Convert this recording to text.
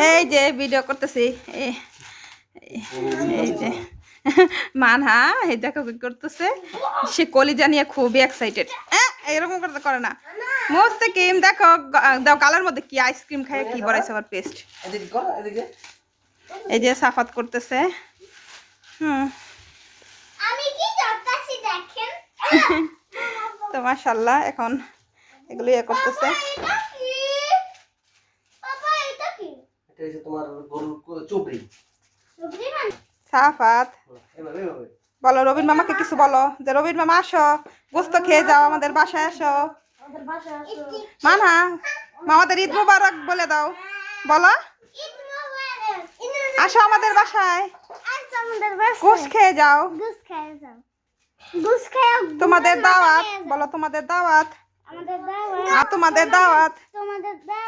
এই যে ভিডিও করতেছি এই যে মানহা এই দেখো কি করতেছে সে কলিজা নিয়ে খুবই এক্সাইটেড এরকম করতে করে না মোস্তাকিম দেখো দাও গালের মধ্যে কি আইসক্রিম খায় কি বড়াইছে আবার পেস্ট এই যে সাফাত করতেছে আমি কি করতেছি দেখেন তো মাশাআল্লাহ এখন এগুলো ইয়ে করতেছে পাপা এটা কি এটা হচ্ছে তোমার গরুর চুবড়ি মানে সাফাত এভাবে বলো রবিন মামাকে কিছু বলো যে রবিন মামা আসো গোস্ত খেয়ে যাও আমাদের বাসায় আসো আমাদের বাসায় আসো মানহা মামাদের ঈদ মোবারক বলে দাও বলো ঈদ মোবারক আসো আমাদের বাসায় আসো আমাদের বাসায় গোস্ত খেয়ে যাও গুস খেয়ে যাও গুস খেয়ে তোমাদের দাওয়াত বলো তোমাদের দাওয়াত আমাদের দাওয়াত তোমাদের দাওয়াত তোমাদের দাওয়াত